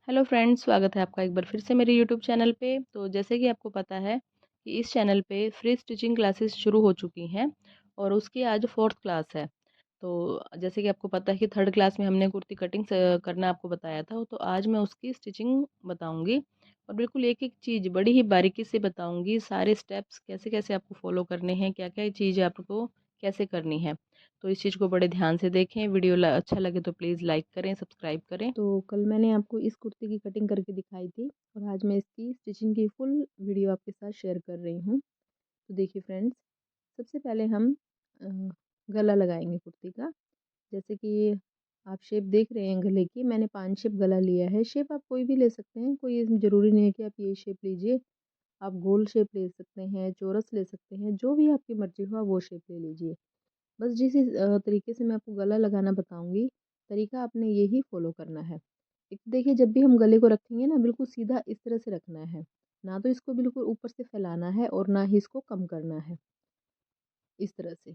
Hello friends, स्वागत है आपका एक बार फिर से मेरे यूट्यूब चैनल पे। तो जैसे कि आपको पता है कि इस चैनल पे फ्री स्टिचिंग क्लासेस शुरू हो चुकी हैं और उसकी आज 4th क्लास है। तो जैसे कि आपको पता है कि 3rd क्लास में हमने कुर्ती कटिंग करना आपको बताया था, तो आज मैं उसकी स्टिचिंग बताऊंगी और बिल्कुल एक-एक चीज़ बड़ी ही बारीकी से बताऊंगी। सारे स्टेप्स कैसे-कैसे आपको फॉलो करने हैं, क्या-क्या चीज़ आपको कैसे करनी है। तो इस चीज़ को बड़े ध्यान से देखें। वीडियो अच्छा लगे तो प्लीज़ लाइक करें, सब्सक्राइब करें। तो कल मैंने आपको इस कुर्ती की कटिंग करके दिखाई थी और आज मैं इसकी स्टिचिंग की फुल वीडियो आपके साथ शेयर कर रही हूँ। तो देखिए फ्रेंड्स, सबसे पहले हम अ, गला लगाएंगे कुर्ती का। जैसे कि आप शेप देख रहे हैं गले की, मैंने 5 शेप गला लिया है। शेप आप कोई भी ले सकते हैं, कोई ज़रूरी नहीं है कि आप ये शेप लीजिए। आप गोल शेप ले सकते हैं, चौरस ले सकते हैं, जो भी आपकी मर्जी हो आप वो शेप ले लीजिए। बस जिस तरीके से मैं आपको गला लगाना बताऊंगी, तरीका आपने यही फॉलो करना है। एक देखिए, जब भी हम गले को रखेंगे ना, बिल्कुल सीधा इस तरह से रखना है। ना तो इसको बिल्कुल ऊपर से फैलाना है और ना ही इसको कम करना है। इस तरह से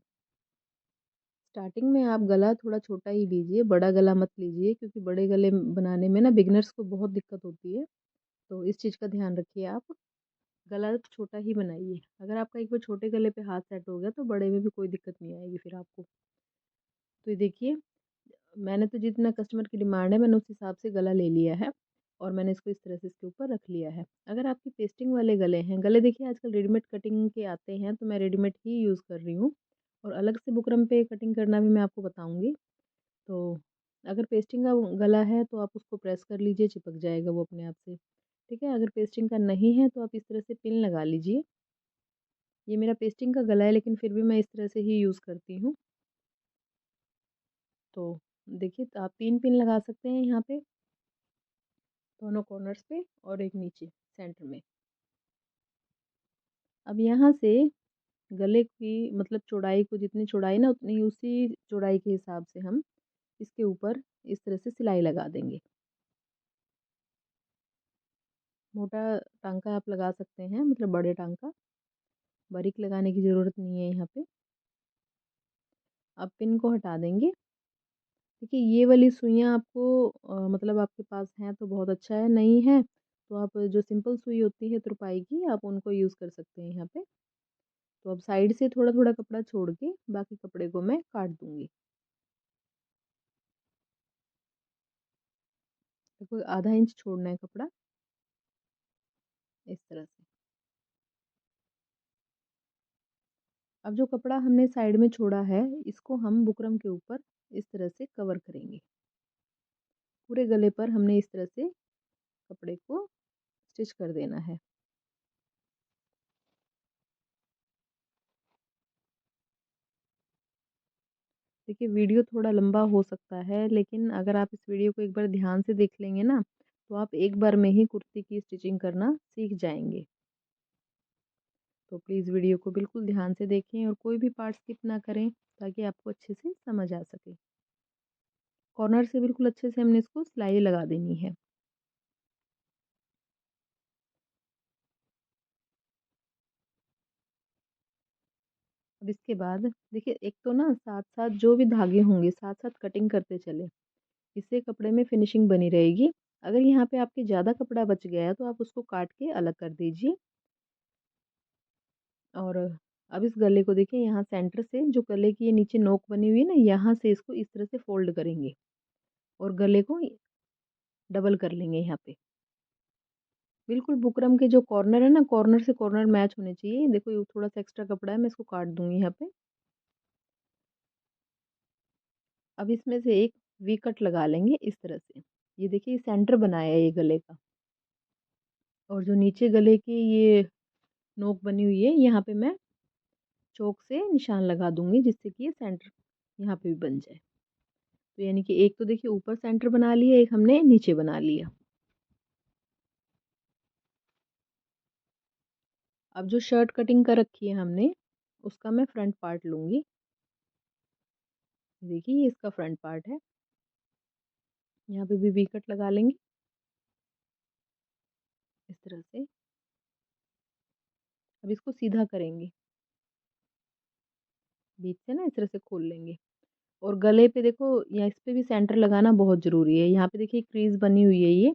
स्टार्टिंग में आप गला थोड़ा छोटा ही लीजिए, बड़ा गला मत लीजिए, क्योंकि बड़े गले बनाने में ना बिगनर्स को बहुत दिक्कत होती है। तो इस चीज़ का ध्यान रखिए आप। गला छोटा ही बनाइए। अगर आपका एक बार छोटे गले पे हाथ सेट हो गया तो बड़े में भी कोई दिक्कत नहीं आएगी फिर आपको। तो ये देखिए, मैंने तो जितना कस्टमर की डिमांड है मैंने उस हिसाब से गला ले लिया है और मैंने इसको इस तरह से इसके ऊपर रख लिया है। अगर आपकी पेस्टिंग वाले गले हैं, गले देखिए आजकल रेडीमेड कटिंग के आते हैं, तो मैं रेडीमेड ही यूज़ कर रही हूँ और अलग से बुकरम पे कटिंग करना भी मैं आपको बताऊँगी। तो अगर पेस्टिंग का गला है तो आप उसको प्रेस कर लीजिए, चिपक जाएगा वो अपने आप से। ठीक है, अगर पेस्टिंग का नहीं है तो आप इस तरह से पिन लगा लीजिए। ये मेरा पेस्टिंग का गला है लेकिन फिर भी मैं इस तरह से ही यूज़ करती हूँ। तो देखिए, तो आप 3 पिन लगा सकते हैं यहाँ पे, दोनों कॉर्नर्स पे और एक नीचे सेंटर में। अब यहाँ से गले की मतलब चौड़ाई को, जितनी चौड़ाई ना उतनी ही उसी चौड़ाई के हिसाब से हम इसके ऊपर इस तरह से सिलाई लगा देंगे। मोटा टांका आप लगा सकते हैं, मतलब बड़े टांका, बारीक लगाने की ज़रूरत नहीं है यहाँ पे। अब पिन को हटा देंगे। देखिए, ये वाली सुइयाँ आपको मतलब आपके पास हैं तो बहुत अच्छा है, नहीं है तो आप जो सिंपल सुई होती है तुरपाई की, आप उनको यूज़ कर सकते हैं यहाँ पे। तो अब साइड से थोड़ा-थोड़ा कपड़ा छोड़ के बाकी कपड़े को मैं काट दूँगी। देखो, आधा इंच छोड़ना है कपड़ा, इस तरह से। अब जो कपड़ा हमने साइड में छोड़ा है, इसको हम बुकरम के ऊपर इस तरह से कवर करेंगे। पूरे गले पर हमने इस तरह से कपड़े को स्टिच कर देना है। देखिए, वीडियो थोड़ा लंबा हो सकता है, लेकिन अगर आप इस वीडियो को एक बार ध्यान से देख लेंगे ना, तो आप एक बार में ही कुर्ती की स्टिचिंग करना सीख जाएँगे। तो प्लीज़ वीडियो को बिल्कुल ध्यान से देखें और कोई भी पार्ट स्किप ना करें, ताकि आपको अच्छे से समझ आ सके। कॉर्नर से बिल्कुल अच्छे से हमने इसको सिलाई लगा देनी है। अब इसके बाद देखिए, एक तो ना साथ-साथ जो भी धागे होंगे साथ-साथ कटिंग करते चलें, इससे कपड़े में फिनिशिंग बनी रहेगी। अगर यहाँ पे आपके ज़्यादा कपड़ा बच गया है तो आप उसको काट के अलग कर दीजिए। और अब इस गले को देखिए, यहाँ सेंटर से जो गले की ये नीचे नोक बनी हुई है ना, यहाँ से इसको इस तरह से फोल्ड करेंगे और गले को डबल कर लेंगे यहाँ पे। बिल्कुल बुकरम के जो कॉर्नर है ना, कॉर्नर से कॉर्नर मैच होने चाहिए। देखो, ये थोड़ा सा एक्स्ट्रा कपड़ा है, मैं इसको काट दूंगी यहाँ पे। अब इसमें से एक वी कट लगा लेंगे इस तरह से। ये देखिए, सेंटर बनाया है ये गले का, और जो नीचे गले की ये नोक बनी हुई है, यहाँ पे मैं चौक से निशान लगा दूंगी, जिससे कि ये सेंटर यहाँ पे भी बन जाए। तो यानी कि एक तो देखिए ऊपर सेंटर बना लिया, एक हमने नीचे बना लिया। अब जो शर्ट कटिंग कर रखी है हमने, उसका मैं फ्रंट पार्ट लूंगी। देखिए, ये इसका फ्रंट पार्ट है। यहाँ पे भी वी कट लगा लेंगे इस तरह से। अब इसको सीधा करेंगे, बीच से ना इस तरह से खोल लेंगे। और गले पे देखो, या इस पे भी सेंटर लगाना बहुत ज़रूरी है। यहाँ पे देखिए क्रीज़ बनी हुई है ये,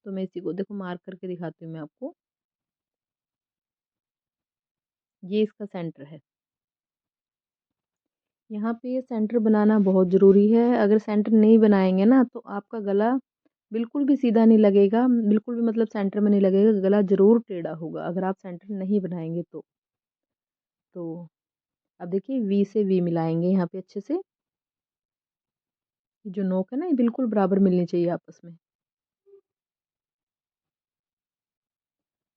तो मैं इसी को देखो मार्क करके दिखाती हूँ मैं आपको। ये इसका सेंटर है। यहाँ पे ये सेंटर बनाना बहुत ज़रूरी है। अगर सेंटर नहीं बनाएँगे ना तो आपका गला बिल्कुल भी सीधा नहीं लगेगा, बिल्कुल भी मतलब सेंटर में नहीं लगेगा, गला ज़रूर टेढ़ा होगा अगर आप सेंटर नहीं बनाएँगे तो। तो अब देखिए वी से वी मिलाएँगे यहाँ पे अच्छे से। ये जो नोक है ना ये बिल्कुल बराबर मिलनी चाहिए आपस में।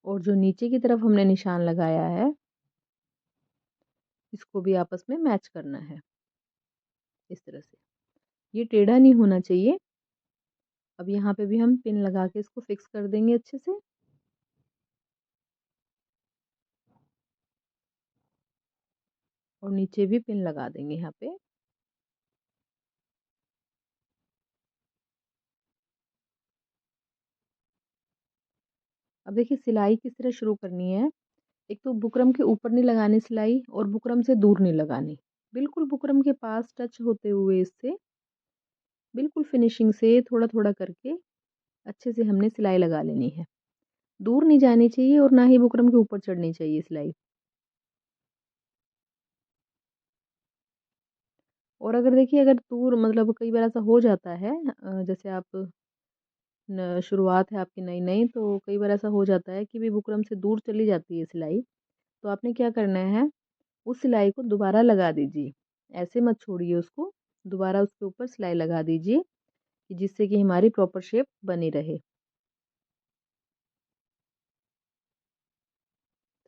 और जो नीचे की तरफ हमने निशान लगाया है, इसको भी आपस में मैच करना है, इस तरह से। ये टेढ़ा नहीं होना चाहिए। अब यहाँ पे भी हम पिन लगा के इसको फिक्स कर देंगे अच्छे से। और नीचे भी पिन लगा देंगे यहाँ पे। अब देखिए सिलाई किस तरह शुरू करनी है। एक तो बुकरम के ऊपर नहीं लगानी सिलाई और बुकरम से दूर नहीं लगानी। बिल्कुल बुकरम के पास टच होते हुए इससे बिल्कुल फिनिशिंग से थोड़ा-थोड़ा करके अच्छे से हमने सिलाई लगा लेनी है। दूर नहीं जानी चाहिए और ना ही बुकरम के ऊपर चढ़नी चाहिए सिलाई। और अगर देखिए अगर दूर मतलब कई बार ऐसा हो जाता है जैसे आप शुरुआत है आपकी नई नई तो कई बार ऐसा हो जाता है कि भी बुकरम से दूर चली जाती है सिलाई। तो आपने क्या करना है, उस सिलाई को दोबारा लगा दीजिए। ऐसे मत छोड़िए उसको, दोबारा उसके ऊपर सिलाई लगा दीजिए कि जिससे कि हमारी प्रॉपर शेप बनी रहे।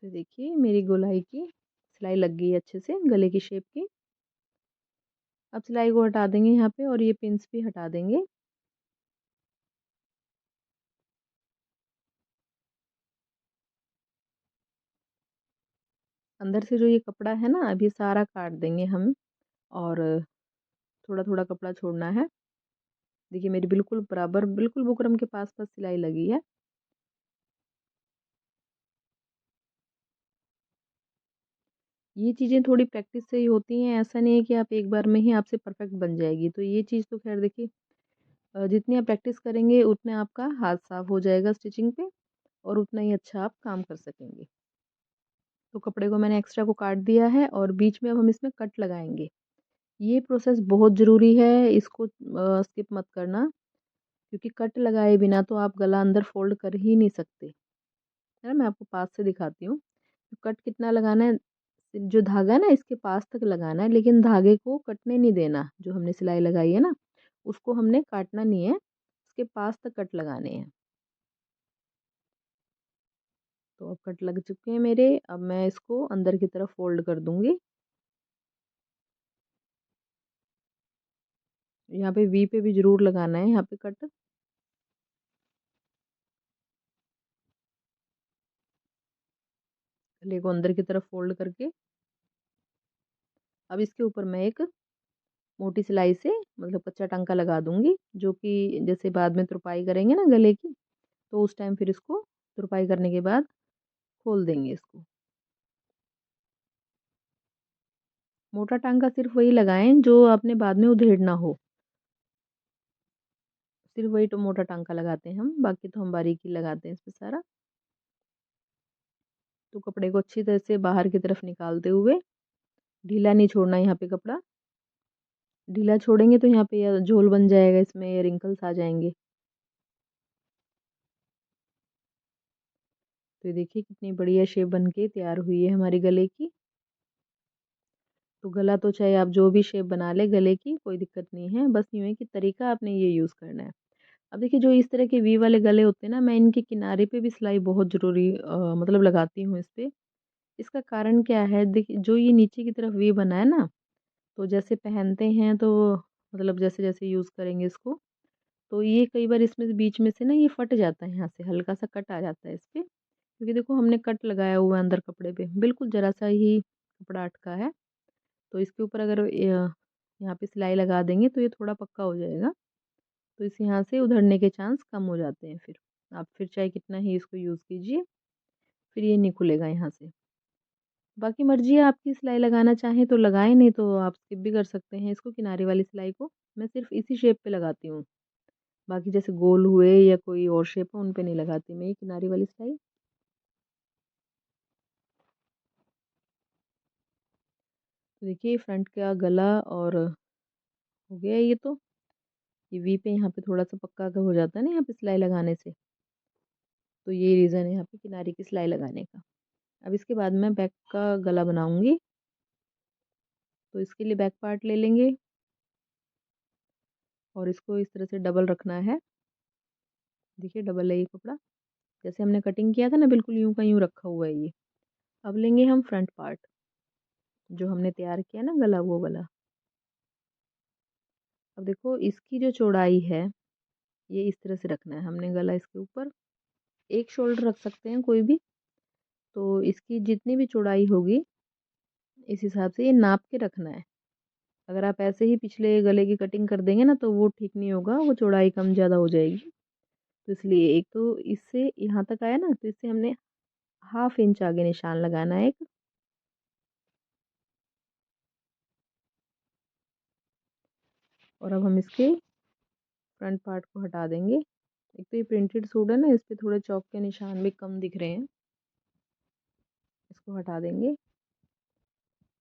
तो देखिए मेरी गोलाई की सिलाई लग गई है अच्छे से गले की शेप की। अब सिलाई को हटा देंगे यहाँ पे और ये पिन्स भी हटा देंगे। अंदर से जो ये कपड़ा है ना अभी सारा काट देंगे हम और थोड़ा-थोड़ा कपड़ा छोड़ना है। देखिए मेरी बिल्कुल बराबर बिल्कुल बुकरम के पास-पास सिलाई लगी है। ये चीज़ें थोड़ी प्रैक्टिस से ही होती हैं, ऐसा नहीं है कि आप एक बार में ही आपसे परफेक्ट बन जाएगी। तो ये चीज़ तो ख़ैर देखिए जितनी आप प्रैक्टिस करेंगे उतने आपका हाथ साफ हो जाएगा स्टिचिंग पे और उतना ही अच्छा आप काम कर सकेंगे। तो कपड़े को मैंने एक्स्ट्रा को काट दिया है और बीच में अब हम इसमें कट लगाएँगे। ये प्रोसेस बहुत ज़रूरी है, इसको स्किप मत करना क्योंकि कट लगाए बिना तो आप गला अंदर फ़ोल्ड कर ही नहीं सकते। है ना? मैं आपको पास से दिखाती हूँ। तो कट कितना लगाना है, जो धागा है ना इसके पास तक लगाना है लेकिन धागे को कटने नहीं देना। जो हमने सिलाई लगाई है ना, उसको हमने काटना नहीं है, उसके पास तक कट लगाने हैं। तो अब कट लग चुके हैं मेरे, अब मैं इसको अंदर की तरफ फ़ोल्ड कर दूँगी। यहाँ पे वी पे भी ज़रूर लगाना है यहाँ पे कट। गले को अंदर की तरफ फ़ोल्ड करके अब इसके ऊपर मैं एक मोटी सिलाई से मतलब कच्चा टाँका लगा दूँगी, जो कि जैसे बाद में तुरपाई करेंगे ना गले की, तो उस टाइम फिर इसको तुरपाई करने के बाद खोल देंगे इसको। मोटा टाँका सिर्फ़ वही लगाएँ जो आपने बाद में उधेड़ना हो, सिर्फ़ वही तो मोटा टाँका लगाते हैं हम, बाकी तो हम बारीक ही लगाते हैं इसमें सारा। तो कपड़े को अच्छी तरह से बाहर की तरफ निकालते हुए, ढीला नहीं छोड़ना यहाँ पे कपड़ा, ढीला छोड़ेंगे तो यहाँ पे या झोल बन जाएगा इसमें रिंकल्स आ जाएँगे। तो ये देखिए कितनी बढ़िया शेप बन के तैयार हुई है हमारे गले की। तो गला तो चाहे आप जो भी शेप बना लें गले की कोई दिक्कत नहीं है, बस यूँ है कि तरीका आपने ये यूज़ करना है। अब देखिए जो इस तरह के वी वाले गले होते हैं ना, मैं इनके किनारे पे भी सिलाई बहुत ज़रूरी मतलब लगाती हूँ इस पे। इसका कारण क्या है देखिए जो ये नीचे की तरफ वी बना है ना, तो जैसे पहनते हैं तो मतलब जैसे-जैसे यूज़ करेंगे इसको, तो ये कई बार इसमें से बीच में से ना ये फट जाता है यहाँ से, हल्का-सा कट आ जाता है इस पे। क्योंकि देखो हमने कट लगाया हुआ है अंदर कपड़े पे, बिल्कुल ज़रा-सा ही कपड़ा अटका है। तो इसके ऊपर अगर यहाँ पे सिलाई लगा देंगे तो ये थोड़ा पक्का हो जाएगा। तो इस यहाँ से उधड़ने के चांस कम हो जाते हैं फिर। आप फिर चाहे कितना ही इसको यूज़ कीजिए, फिर ये नहीं खुलेगा यहाँ से। बाकी मर्ज़ी है आपकी सिलाई लगाना चाहें तो लगाएँ, नहीं तो आप स्किप भी कर सकते हैं इसको किनारे वाली सिलाई को। मैं सिर्फ़ इसी शेप पे लगाती हूँ, बाकी जैसे गोल हुए या कोई और शेप है उन पे नहीं लगाती मैं ये किनारी वाली सिलाई। तो देखिए फ्रंट का गला और हो गया ये तो। ये वी पे यहाँ पे थोड़ा सा पक्का का हो जाता है ना यहाँ पे सिलाई लगाने से, तो ये रीज़न है यहाँ पे किनारी की सिलाई लगाने का। अब इसके बाद मैं बैक का गला बनाऊंगी, तो इसके लिए बैक पार्ट ले लेंगे और इसको इस तरह से डबल रखना है। देखिए डबल है ये कपड़ा, जैसे हमने कटिंग किया था ना बिल्कुल यूं का यूं रखा हुआ है ये। अब लेंगे हम फ्रंट पार्ट जो हमने तैयार किया ना गला, वो वाला। अब देखो इसकी जो चौड़ाई है ये इस तरह से रखना है हमने गला इसके ऊपर। एक शोल्डर रख सकते हैं कोई भी, तो इसकी जितनी भी चौड़ाई होगी इस हिसाब से ये नाप के रखना है। अगर आप ऐसे ही पिछले गले की कटिंग कर देंगे ना तो वो ठीक नहीं होगा, वो चौड़ाई कम ज़्यादा हो जाएगी। तो इसलिए एक तो इससे यहाँ तक आया ना, तो इससे हमने 1/2 इंच आगे निशान लगाना है एक। और अब हम इसके फ्रंट पार्ट को हटा देंगे। एक तो ये प्रिंटेड सूट है ना, इस पे थोड़े चौक के निशान भी कम दिख रहे हैं, इसको हटा देंगे।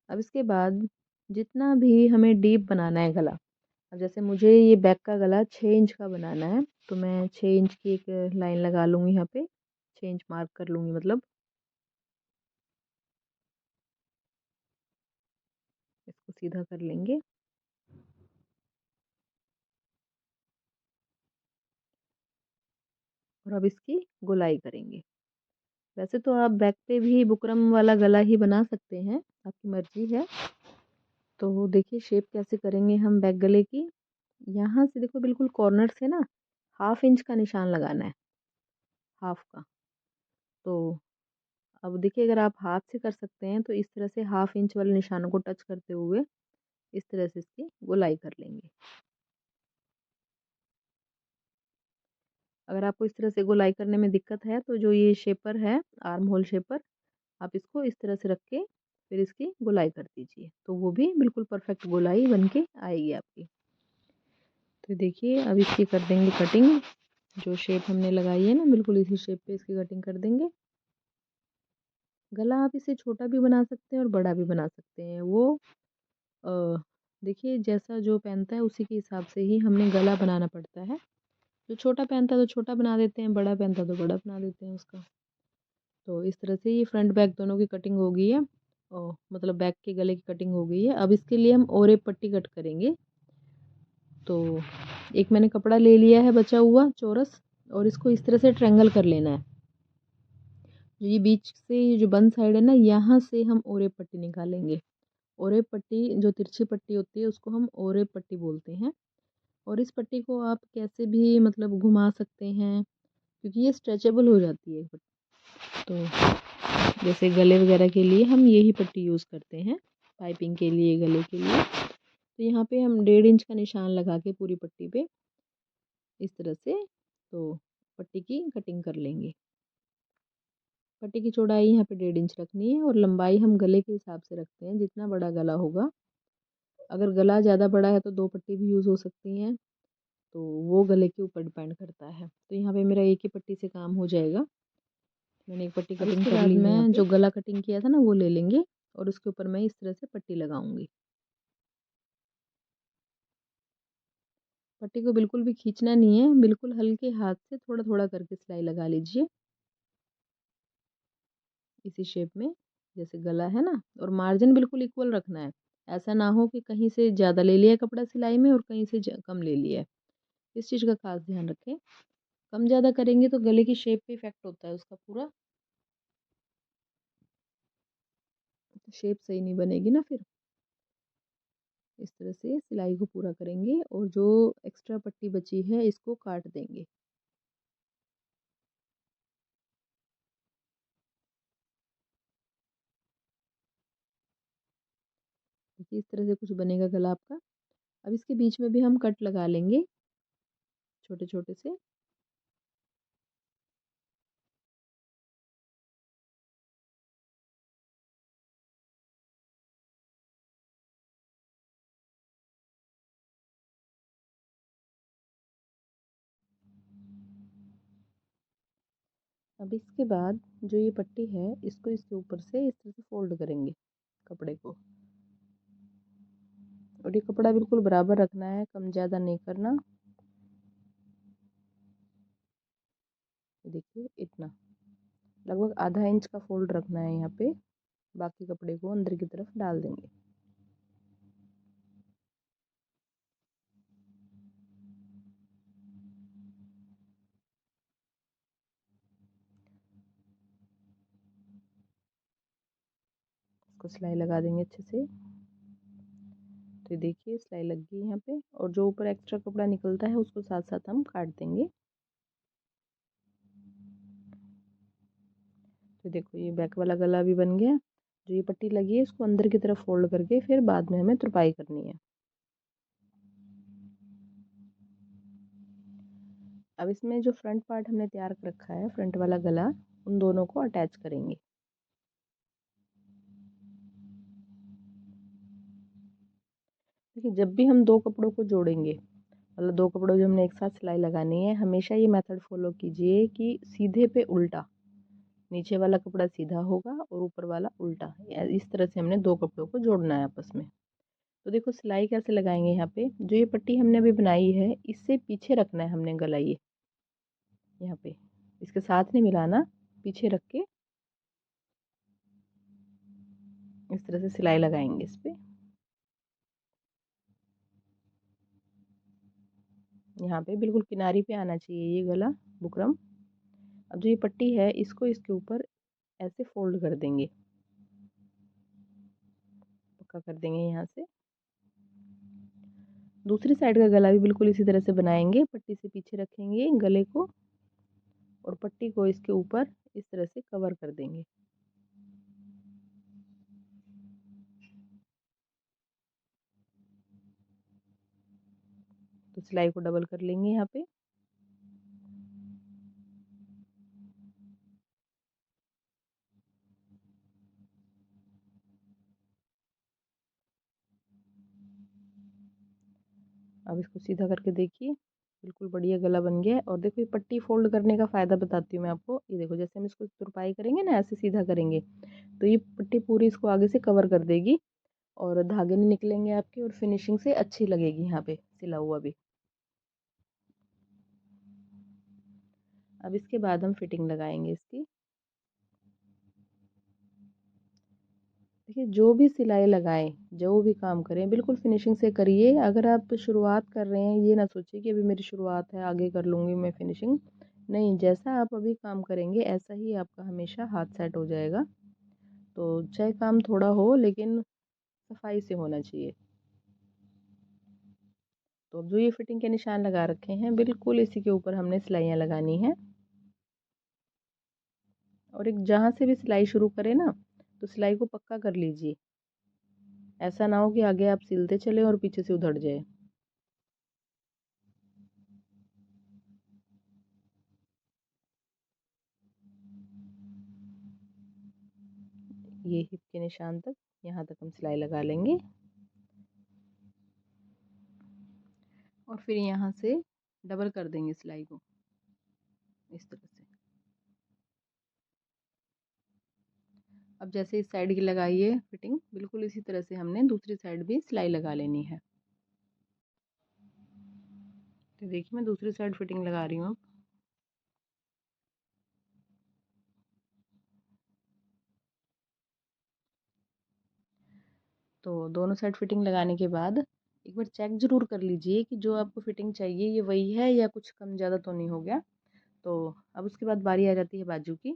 अब इसके बाद जितना भी हमें डीप बनाना है गला, अब जैसे मुझे ये बैक का गला 6 इंच का बनाना है, तो मैं 6 इंच की एक लाइन लगा लूँगी यहाँ पे, 6 इंच मार्क कर लूँगी मतलब। इसको सीधा कर लेंगे। और अब इसकी गोलाई करेंगे। वैसे तो आप बैक पे भी बुकरम वाला गला ही बना सकते हैं, आपकी मर्जी है। तो देखिए शेप कैसे करेंगे हम बैक गले की। यहाँ से देखो बिल्कुल कॉर्नर से ना 1/2 इंच का निशान लगाना है, हाफ का। तो अब देखिए अगर आप हाथ से कर सकते हैं तो इस तरह से 1/2 इंच वाले निशानों को टच करते हुए इस तरह से इसकी गोलाई कर लेंगे। अगर आपको इस तरह से गोलाई करने में दिक्कत है तो जो ये शेपर है, आर्म होल शेपर, आप इसको इस तरह से रख के फिर इसकी गोलाई कर दीजिए, तो वो भी बिल्कुल परफेक्ट गोलाई बन के आएगी आपकी। तो देखिए अब इसकी कर देंगे कटिंग। जो शेप हमने लगाई है ना बिल्कुल इसी शेप पे इसकी कटिंग कर देंगे। गला आप इसे छोटा भी बना सकते हैं और बड़ा भी बना सकते हैं। वो अ, देखिए जैसा जो पहनता है उसी के हिसाब से ही हमें गला बनाना पड़ता है। जो छोटा पहनता है तो छोटा बना देते हैं, बड़ा पहनता है तो बड़ा बना देते हैं उसका। तो इस तरह से ये फ्रंट बैक दोनों की कटिंग हो गई है, और मतलब बैक के गले की कटिंग हो गई है। अब इसके लिए हम और एक पट्टी कट करेंगे। तो एक मैंने कपड़ा ले लिया है बचा हुआ चौरस, और इसको इस तरह से ट्रायंगल कर लेना है। जो ये बीच से ये जो बंद साइड है ना, यहाँ से हम और एक पट्टी निकालेंगे। और एक पट्टी जो तिरछी पट्टी होती है उसको हम और एक पट्टी बोलते हैं। और इस पट्टी को आप कैसे भी मतलब घुमा सकते हैं, क्योंकि ये स्ट्रेचेबल हो जाती है। तो जैसे गले वगैरह के लिए हम यही पट्टी यूज़ करते हैं, पाइपिंग के लिए, गले के लिए। तो यहाँ पे हम 1.5 इंच का निशान लगा के पूरी पट्टी पे इस तरह से तो पट्टी की कटिंग कर लेंगे। पट्टी की चौड़ाई यहाँ पे 1.5 इंच रखनी है और लंबाई हम गले के हिसाब से रखते हैं, जितना बड़ा गला होगा। अगर गला ज़्यादा बड़ा है तो 2 पट्टी भी यूज़ हो सकती हैं, तो वो गले के ऊपर डिपेंड करता है। तो यहाँ पे मेरा एक ही पट्टी से काम हो जाएगा। मैंने एक पट्टी कटिंग कर ली है। मैं जो गला कटिंग किया था ना वो ले लेंगे और उसके ऊपर मैं इस तरह से पट्टी लगाऊंगी। पट्टी को बिल्कुल भी खींचना नहीं है, बिल्कुल हल्के हाथ से थोड़ा थोड़ा करके सिलाई लगा लीजिए इसी शेप में, जैसे गला है ना। और मार्जिन बिल्कुल इक्वल रखना है, ऐसा ना हो कि कहीं से ज़्यादा ले लिया कपड़ा सिलाई में और कहीं से कम ले लिया है। इस चीज़ का खास ध्यान रखें। कम ज़्यादा करेंगे तो गले की शेप पे इफेक्ट होता है उसका पूरा, तो शेप सही नहीं बनेगी ना फिर। इस तरह से सिलाई को पूरा करेंगे और जो एक्स्ट्रा पट्टी बची है इसको काट देंगे। देखिए इस तरह से कुछ बनेगा गला आपका। अब इसके बीच में भी हम कट लगा लेंगे छोटे छोटे से। अब इसके बाद जो ये पट्टी है इसको इसके ऊपर से इस तरह से फोल्ड करेंगे कपड़े को, और ये कपड़ा बिल्कुल बराबर रखना है, कम ज़्यादा नहीं करना। देखिए इतना, लगभग आधा इंच का फोल्ड रखना है यहाँ पे। बाकी कपड़े को अंदर की तरफ डाल देंगे। इसको सिलाई लगा देंगे अच्छे से। तो देखिए सिलाई लग गई यहाँ पे, और जो ऊपर एक्स्ट्रा कपड़ा निकलता है उसको साथ साथ हम काट देंगे। तो देखो ये बैक वाला गला भी बन गया। जो ये पट्टी लगी है इसको अंदर की तरफ फोल्ड करके फिर बाद में हमें तुरपाई करनी है। अब इसमें जो फ्रंट पार्ट हमने तैयार कर रखा है, फ्रंट वाला गला, उन दोनों को अटैच करेंगे। देखिए जब भी हम दो कपड़ों को जोड़ेंगे, मतलब दो कपड़ों जो हमने एक साथ सिलाई लगानी है, हमेशा ये मेथड फॉलो कीजिए कि सीधे पे उल्टा, नीचे वाला कपड़ा सीधा होगा और ऊपर वाला उल्टा। इस तरह से हमने दो कपड़ों को जोड़ना है आपस में। तो देखो सिलाई कैसे लगाएंगे। यहाँ पे जो ये पट्टी हमने अभी बनाई है इससे पीछे रखना है हमने गला, ये यहाँ पे इसके साथ नहीं मिलाना, पीछे रख के इस तरह से सिलाई लगाएंगे इस पे। यहाँ पे बिल्कुल किनारी पे आना चाहिए ये गला, बुकरम। अब जो ये पट्टी है इसको इसके ऊपर ऐसे फोल्ड कर देंगे, पक्का कर देंगे यहाँ से। दूसरी साइड का गला भी बिल्कुल इसी तरह से बनाएंगे, पट्टी से पीछे रखेंगे गले को और पट्टी को इसके ऊपर इस तरह से कवर कर देंगे। तो सिलाई को डबल कर लेंगे यहाँ पे। अब इसको सीधा करके देखिए, बिल्कुल बढ़िया गला बन गया है। और देखो ये पट्टी फोल्ड करने का फ़ायदा बताती हूँ मैं आपको। ये देखो जैसे हम इसको तुरपाई करेंगे ना, ऐसे सीधा करेंगे तो ये पट्टी पूरी इसको आगे से कवर कर देगी और धागे नहीं निकलेंगे आपके, और फिनिशिंग से अच्छी लगेगी यहाँ पे सिला हुआ भी। अब इसके बाद हम फिटिंग लगाएंगे इसकी। देखिए जो भी सिलाई लगाएं, जो भी काम करें, बिल्कुल फिनिशिंग से करिए। अगर आप शुरुआत कर रहे हैं, ये ना सोचिए कि अभी मेरी शुरुआत है आगे कर लूँगी मैं फिनिशिंग। नहीं, जैसा आप अभी काम करेंगे ऐसा ही आपका हमेशा हाथ सेट हो जाएगा। तो चाहे काम थोड़ा हो लेकिन सफाई से होना चाहिए। तो जो ये फिटिंग के निशान लगा रखे हैं बिल्कुल इसी के ऊपर हमने सिलाइयाँ लगानी है। और एक जहाँ से भी सिलाई शुरू करें ना, तो सिलाई को पक्का कर लीजिए। ऐसा ना हो कि आगे आप सिलते चले और पीछे से उधड़ जाए। ये हिप के निशान तक, यहाँ तक हम सिलाई लगा लेंगे और फिर यहाँ से डबल कर देंगे सिलाई को इस तरह से। अब जैसे इस साइड की लगाई है फिटिंग, बिल्कुल इसी तरह से हमने दूसरी साइड भी सिलाई लगा लेनी है। तो देखिए मैं दूसरी साइड फिटिंग लगा रही हूँ अब। तो दोनों साइड फिटिंग लगाने के बाद एक बार चेक ज़रूर कर लीजिए कि जो आपको फिटिंग चाहिए ये वही है या कुछ कम ज़्यादा तो नहीं हो गया। तो अब उसके बाद बारी आ जाती है बाजू की।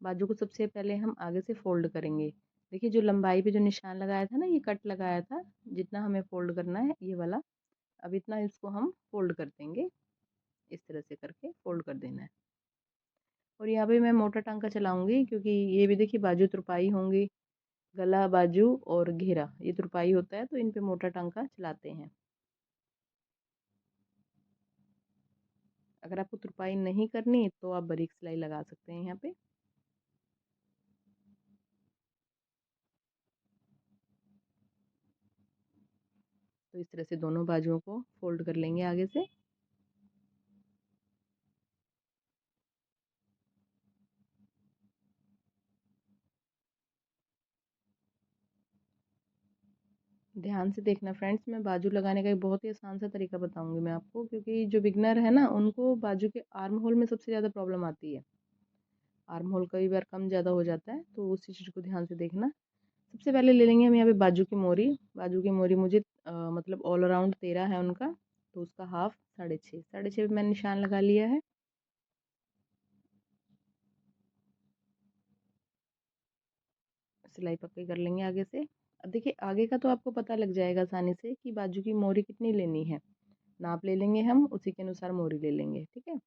बाजू को सबसे पहले हम आगे से फोल्ड करेंगे। देखिए जो लंबाई पे जो निशान लगाया था ना, ये कट लगाया था, जितना हमें फोल्ड करना है ये वाला, अब इतना इसको हम फोल्ड कर देंगे। इस तरह से करके फोल्ड कर देना है। और यहाँ पे मैं मोटा टांका चलाऊंगी क्योंकि ये भी देखिए बाजू तुरपाई होंगी। गला, बाजू और घेरा ये तुरपाई होता है, तो इन पे मोटा टांका चलाते हैं। अगर आपको तुरपाई नहीं करनी तो आप बारीक सिलाई लगा सकते हैं यहाँ पे। तो इस तरह से दोनों बाजुओं को फोल्ड कर लेंगे आगे से। ध्यान से देखना फ्रेंड्स, मैं बाजू लगाने का एक बहुत ही आसान सा तरीका बताऊंगी मैं आपको, क्योंकि जो बिगनर है ना उनको बाजू के आर्म होल में सबसे ज़्यादा प्रॉब्लम आती है। आर्म होल कई बार कम ज़्यादा हो जाता है, तो उसी चीज़ को ध्यान से देखना। सबसे पहले ले लेंगे हम यहाँ पे बाजू की मोरी। बाजू की मोरी मुझे मतलब ऑल अराउंड 13 है उनका, तो उसका हाफ 6.5, 6.5 पे मैंने निशान लगा लिया है। सिलाई पक्की कर लेंगे आगे से। अब देखिए आगे का तो आपको पता लग जाएगा आसानी से कि बाजू की मोरी कितनी लेनी है। नाप ले लेंगे हम, उसी के अनुसार मोरी ले लेंगे, ठीक है।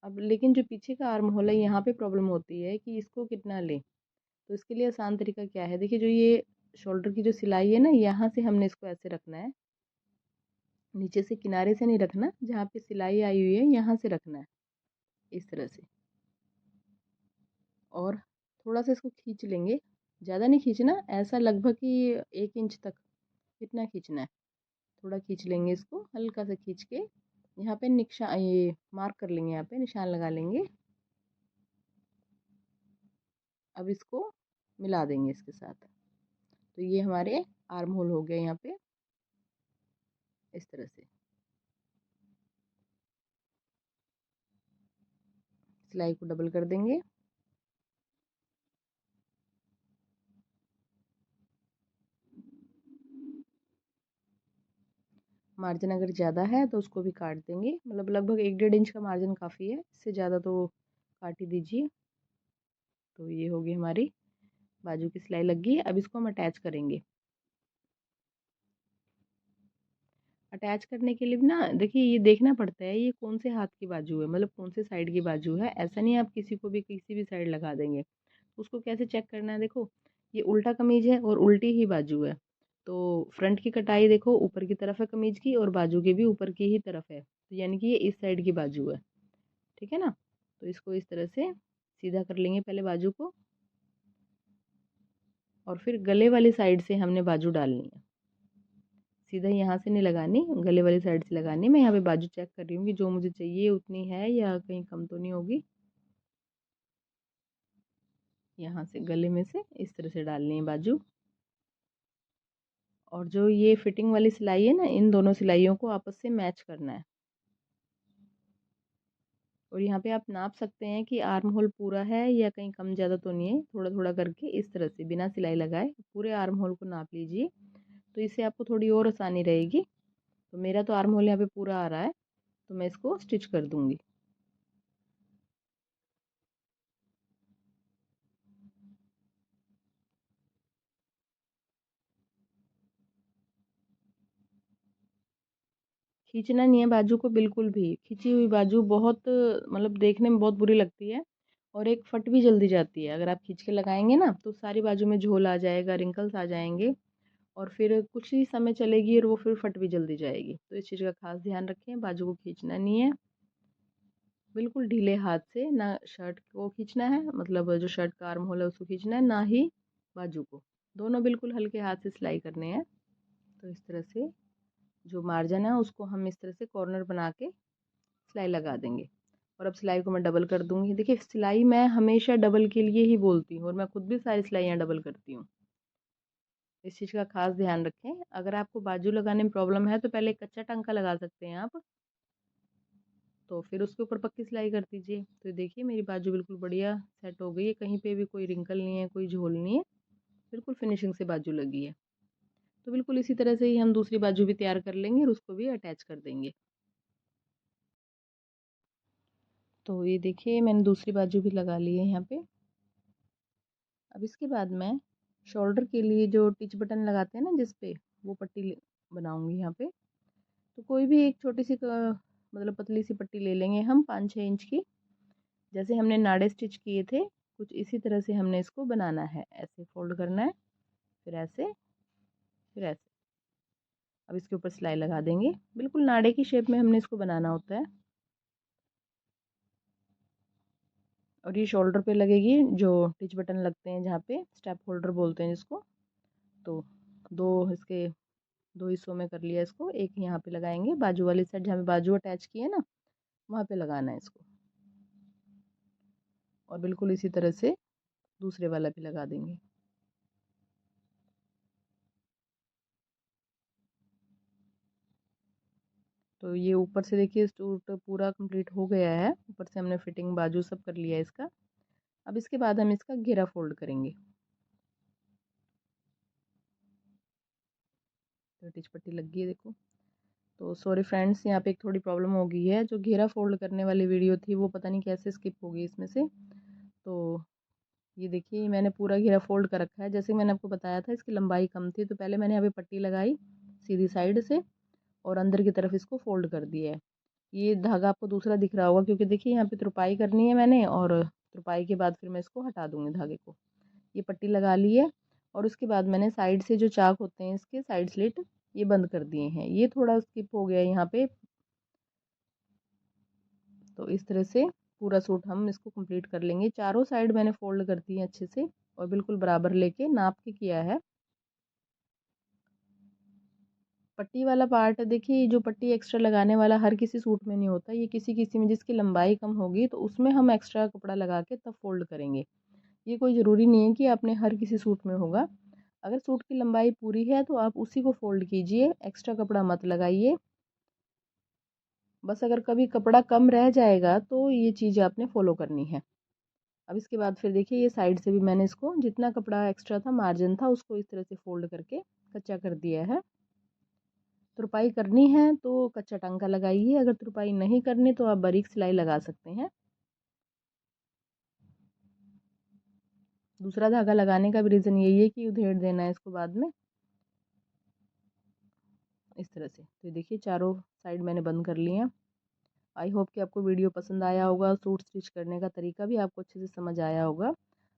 अब लेकिन जो पीछे का आर्म होल है यहाँ पे प्रॉब्लम होती है कि इसको कितना लें। तो इसके लिए आसान तरीका क्या है, देखिए जो ये शोल्डर की जो सिलाई है ना, यहाँ से हमने इसको ऐसे रखना है। नीचे से किनारे से नहीं रखना, जहाँ पे सिलाई आई हुई है यहाँ से रखना है, इस तरह से। और थोड़ा सा इसको खींच लेंगे, ज़्यादा नहीं खींचना, ऐसा लगभग कि 1 इंच तक इतना खींचना है। थोड़ा खींच लेंगे इसको, हल्का सा खींच के यहाँ पे निशान, ये मार्क कर लेंगे, यहाँ पे निशान लगा लेंगे। अब इसको मिला देंगे इसके साथ। तो ये हमारे आर्म होल हो गए यहाँ पे, इस तरह से। सिलाई को डबल कर देंगे। मार्जिन अगर ज़्यादा है तो उसको भी काट देंगे, मतलब लगभग 1-1.5 इंच का मार्जिन काफ़ी है, इससे ज़्यादा तो काट ही दीजिए। तो ये होगी हमारी बाजू की सिलाई लग गई है। अब इसको हम अटैच करेंगे। अटैच करने के लिए भी ना देखिए ये देखना पड़ता है ये कौन से हाथ की बाजू है, मतलब कौन से साइड की बाजू है। ऐसा नहीं आप किसी को भी किसी भी साइड लगा देंगे। उसको कैसे चेक करना है, देखो ये उल्टा कमीज है और उल्टी ही बाजू है, तो फ्रंट की कटाई देखो ऊपर की तरफ है कमीज की, और बाजू की भी ऊपर की ही तरफ है, तो यानी कि ये इस साइड की बाजू है, ठीक है ना। तो इसको इस तरह से सीधा कर लेंगे पहले बाजू को, और फिर गले वाली साइड से हमने बाजू डालनी है। सीधा यहाँ से नहीं लगानी, गले वाली साइड से लगानी। मैं यहाँ पे बाजू चेक कर रही हूँ कि जो मुझे चाहिए उतनी है या कहीं कम तो नहीं होगी। यहाँ से गले में से इस तरह से डालनी है बाजू। और जो ये फिटिंग वाली सिलाई है ना, इन दोनों सिलाइयों को आपस से मैच करना है। और यहाँ पे आप नाप सकते हैं कि आर्म होल पूरा है या कहीं कम ज़्यादा तो नहीं है, थोड़ा थोड़ा करके इस तरह से बिना सिलाई लगाए पूरे आर्म होल को नाप लीजिए, तो इससे आपको थोड़ी और आसानी रहेगी। तो मेरा तो आर्म होल यहाँ पे पूरा आ रहा है, तो मैं इसको स्टिच कर दूंगी। खींचना नहीं है बाजू को बिल्कुल भी, खींची हुई बाजू बहुत मतलब देखने में बहुत बुरी लगती है, और एक फट भी जल्दी जाती है। अगर आप खींच के लगाएंगे ना तो सारी बाजू में झोल आ जाएगा, रिंकल्स आ जाएंगे, और फिर कुछ ही समय चलेगी और वो फिर फट भी जल्दी जाएगी। तो इस चीज़ का खास ध्यान रखें, बाजू को खींचना नहीं है बिल्कुल ढीले हाथ से, ना शर्ट को खींचना है, मतलब जो शर्ट का आर्म होल है उसको खींचना है, ना ही बाजू को। दोनों बिल्कुल हल्के हाथ से सिलाई करने हैं। तो इस तरह से जो मार्जिन है उसको हम इस तरह से कॉर्नर बना के सिलाई लगा देंगे। और अब सिलाई को मैं डबल कर दूंगी। देखिए सिलाई मैं हमेशा डबल के लिए ही बोलती हूँ, और मैं खुद भी सारी सिलाइयाँ डबल करती हूँ। इस चीज़ का खास ध्यान रखें। अगर आपको बाजू लगाने में प्रॉब्लम है तो पहले कच्चा टांका लगा सकते हैं आप, तो फिर उसके ऊपर पक्की सिलाई कर दीजिए। तो देखिए मेरी बाजू बिल्कुल बढ़िया सेट हो गई है, कहीं पे भी कोई रिंकल नहीं है, कोई झोल नहीं है, बिल्कुल फिनिशिंग से बाजू लगी है। तो बिल्कुल इसी तरह से ही हम दूसरी बाजू भी तैयार कर लेंगे और उसको भी अटैच कर देंगे। तो ये देखिए मैंने दूसरी बाजू भी लगा ली है यहाँ पे। अब इसके बाद मैं शोल्डर के लिए जो टिच बटन लगाते हैं ना जिस पे, वो पट्टी बनाऊंगी यहाँ पे। तो कोई भी एक छोटी सी मतलब पतली सी पट्टी ले लेंगे हम 5-6 इंच की। जैसे हमने नाड़े स्टिच किए थे कुछ इसी तरह से हमने इसको बनाना है, ऐसे फोल्ड करना है, फिर ऐसे, फिर ऐसे। अब इसके ऊपर सिलाई लगा देंगे, बिल्कुल नाड़े की शेप में हमने इसको बनाना होता है। और ये शोल्डर पे लगेगी जो टिच बटन लगते हैं, जहाँ पे स्टेप होल्डर बोलते हैं जिसको। तो दो इसके दो हिस्सों में कर लिया इसको। एक यहाँ पे लगाएंगे बाजू वाली साइड, जहाँ पे बाजू अटैच की है ना वहाँ पे लगाना है इसको, और बिल्कुल इसी तरह से दूसरे वाला भी लगा देंगे। तो ये ऊपर से देखिए सूट पूरा कंप्लीट हो गया है। ऊपर से हमने फिटिंग बाजू सब कर लिया है इसका। अब इसके बाद हम इसका घेरा फोल्ड करेंगे। तो टिच पट्टी लग गई है देखो। तो सॉरी फ्रेंड्स, यहाँ पे एक थोड़ी प्रॉब्लम हो गई है। जो घेरा फोल्ड करने वाली वीडियो थी वो पता नहीं कैसे स्किप हो गई इसमें से। तो ये देखिए मैंने पूरा घेरा फोल्ड कर रखा है। जैसे मैंने आपको बताया था इसकी लंबाई कम थी, तो पहले मैंने यहाँ पे पट्टी लगाई सीधी साइड से और अंदर की तरफ इसको फोल्ड कर दिया है। ये धागा आपको दूसरा दिख रहा होगा, क्योंकि देखिए यहाँ पे तुरपाई करनी है मैंने, और तुरपाई के बाद फिर मैं इसको हटा दूंगी धागे को। ये पट्टी लगा ली है और उसके बाद मैंने साइड से जो चाक होते हैं इसके साइड स्लिट ये बंद कर दिए हैं। ये थोड़ा स्किप हो गया यहाँ पे। तो इस तरह से पूरा सूट हम इसको कंप्लीट कर लेंगे। चारों साइड मैंने फोल्ड कर दी है अच्छे से और बिल्कुल बराबर लेके नाप के किया है। पट्टी वाला पार्ट देखिए, जो पट्टी एक्स्ट्रा लगाने वाला हर किसी सूट में नहीं होता। ये किसी किसी में जिसकी लंबाई कम होगी तो उसमें हम एक्स्ट्रा कपड़ा लगा के तब फोल्ड करेंगे। ये कोई ज़रूरी नहीं है कि आपने हर किसी सूट में होगा। अगर सूट की लंबाई पूरी है तो आप उसी को फोल्ड कीजिए, एक्स्ट्रा कपड़ा मत लगाइए। बस अगर कभी कपड़ा कम रह जाएगा तो ये चीज़ आपने फॉलो करनी है। अब इसके बाद फिर देखिए ये साइड से भी मैंने इसको जितना कपड़ा एक्स्ट्रा था, मार्जिन था, उसको इस तरह से फोल्ड करके कच्चा कर दिया है। तुरपाई करनी है तो कच्चा टांका लगाइए, अगर तुरपाई नहीं करनी तो आप बारीक सिलाई लगा सकते हैं। दूसरा धागा लगाने का भी रीज़न यही है कि उधेड़ देना है इसको बाद में, इस तरह से। तो देखिए चारों साइड मैंने बंद कर लिए हैं। आई होप कि आपको वीडियो पसंद आया होगा। सूट स्टिच करने का तरीका भी आपको अच्छे से समझ आया होगा।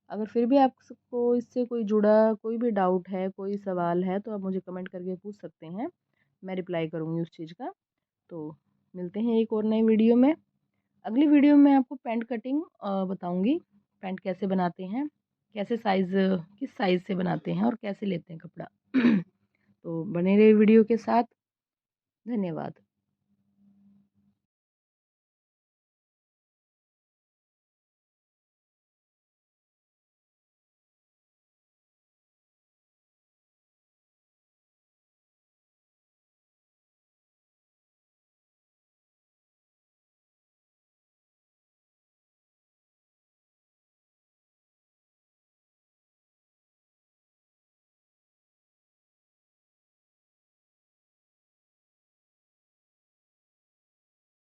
अगर फिर भी आपको इससे कोई जुड़ा कोई भी डाउट है, कोई सवाल है, तो आप मुझे कमेंट करके पूछ सकते हैं। मैं रिप्लाई करूँगी उस चीज़ का। तो मिलते हैं एक और नई वीडियो में। अगली वीडियो में आपको पैंट कटिंग बताऊँगी। पैंट कैसे बनाते हैं, कैसे साइज़, किस साइज़ से बनाते हैं और कैसे लेते हैं कपड़ा। तो बने रहिए वीडियो के साथ। धन्यवाद।